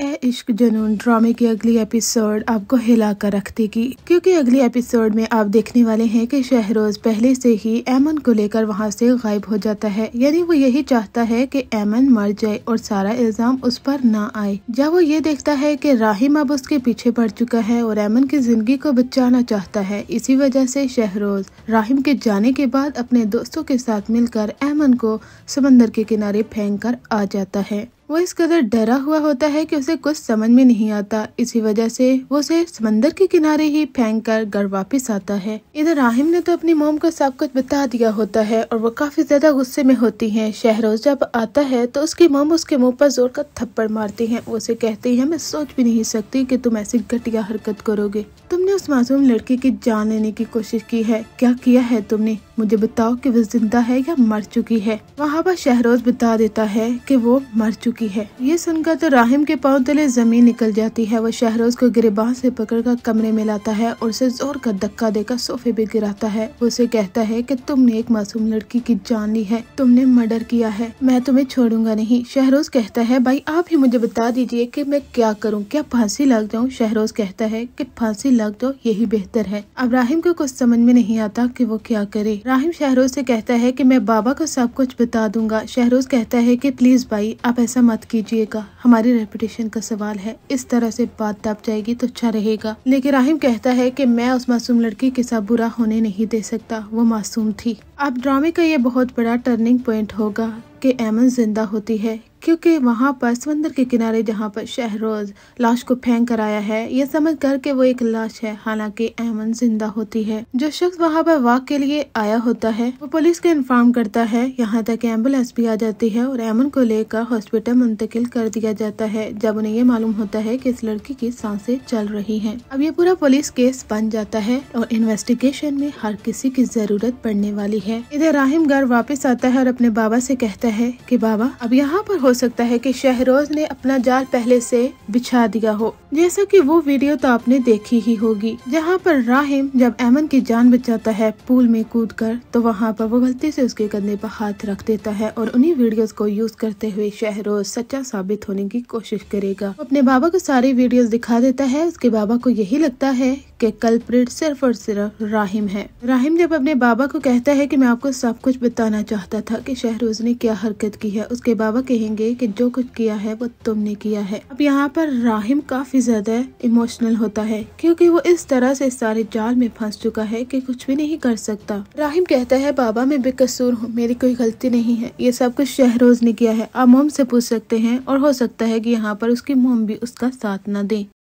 ए इश्क जुनून ड्रामे की अगली एपिसोड आपको हिला कर रख देगी, क्योंकि अगली एपिसोड में आप देखने वाले हैं कि शहरोज पहले से ही ऐमन को लेकर वहां से गायब हो जाता है। यानी वो यही चाहता है कि ऐमन मर जाए और सारा इल्जाम उस पर ना आए। जब वो ये देखता है कि राहिम अब उसके पीछे पड़ चुका है और ऐमन की जिंदगी को बचाना चाहता है, इसी वजह से शहरोज राहिम के जाने के बाद अपने दोस्तों के साथ मिलकर ऐमन को समंदर के किनारे फेंक कर आ जाता है। वो इस कदर डरा हुआ होता है कि उसे कुछ समझ में नहीं आता। इसी वजह से वो उसे समंदर के किनारे ही फेंक कर घर वापस आता है। इधर राहिम ने तो अपनी मोम को सब कुछ बता दिया होता है और वो काफी ज्यादा गुस्से में होती है। शहरोज जब आता है तो उसकी मोम उसके मुंह पर जोर का थप्पड़ मारती है। वो उसे कहती है, मैं सोच भी नहीं सकती कि तुम ऐसी घटिया हरकत करोगे। तुमने उस मासूम लड़की की जान लेने की कोशिश की है। क्या किया है तुमने? मुझे बताओ कि वो जिंदा है या मर चुकी है। वहाँ पर शहरोज बता देता है कि वो मर चुकी है। ये सुनकर तो राहिम के पांव तले जमीन निकल जाती है। वो शहरोज को गिरबान से पकड़कर कमरे में लाता है और उसे जोर का धक्का देकर सोफे पे गिराता है। वो उसे कहता है कि तुमने एक मासूम लड़की की जान ली है, तुमने मर्डर किया है, मैं तुम्हें छोड़ूंगा नहीं। शहरोज कहता है, भाई आप ही मुझे बता दीजिए कि मैं क्या करूँ, क्या फांसी लग जाऊँ? शहरोज कहता है कि फांसी लग जाओ, यही बेहतर है। अब राहिम को कुछ समझ में नहीं आता कि वो क्या करे। राहिम शहरोज से कहता है कि मैं बाबा को सब कुछ बता दूंगा। शहरोज कहता है कि प्लीज भाई आप ऐसा मत कीजिएगा, हमारी रेपुटेशन का सवाल है, इस तरह से बात दब जाएगी तो अच्छा रहेगा। लेकिन राहिम कहता है कि मैं उस मासूम लड़की के साथ बुरा होने नहीं दे सकता, वो मासूम थी। अब ड्रामे का ये बहुत बड़ा टर्निंग पॉइंट होगा कि ऐमन जिंदा होती है, क्योंकि वहाँ पर समंदर के किनारे जहाँ पर शहरोज लाश को फेंक कर आया है, ये समझ कर के वो एक लाश है, हालांकि ऐमन जिंदा होती है। जो शख्स वहाँ पर वाक के लिए आया होता है वो पुलिस को इन्फॉर्म करता है। यहाँ तक एम्बुलेंस भी आ जाती है और ऐमन को लेकर हॉस्पिटल मुंतकिल कर दिया जाता है, जब उन्हें ये मालूम होता है कि इस लड़की की सांसें चल रही हैं। अब ये पूरा पुलिस केस बन जाता है और इन्वेस्टिगेशन में हर किसी की जरूरत पड़ने वाली है। इधर राहिम घर वापस आता है और अपने बाबा से कहता है कि बाबा अब यहाँ पर हो सकता है कि शहरोज ने अपना जाल पहले से बिछा दिया हो, जैसा कि वो वीडियो तो आपने देखी ही होगी जहाँ पर राहिम जब ऐमन की जान बचाता है पूल में कूदकर, तो वहाँ पर वो गलती से उसके कंधे पर हाथ रख देता है और उन्हीं वीडियोस को यूज करते हुए शहरोज सच्चा साबित होने की कोशिश करेगा। अपने बाबा को सारी वीडियोस दिखा देता है। उसके बाबा को यही लगता है कि कल्प्रिट सिर्फ और सिर्फ राहिम है। राहिम जब अपने बाबा को कहता है कि मैं आपको सब कुछ बताना चाहता था कि शहरोज ने क्या हरकत की है, उसके बाबा कहेंगे कि जो कुछ किया है वो तुमने किया है। अब यहाँ पर राहिम काफी ज्यादा इमोशनल होता है, क्योंकि वो इस तरह से सारे जाल में फंस चुका है कि कुछ भी नहीं कर सकता। राहिम कहता है, बाबा मैं बेकसूर हूँ, मेरी कोई गलती नहीं है, ये सब कुछ शहरोज ने किया है। आप मोम से पूछ सकते हैं और हो सकता है कि यहाँ पर उसकी मोम भी उसका साथ न दे।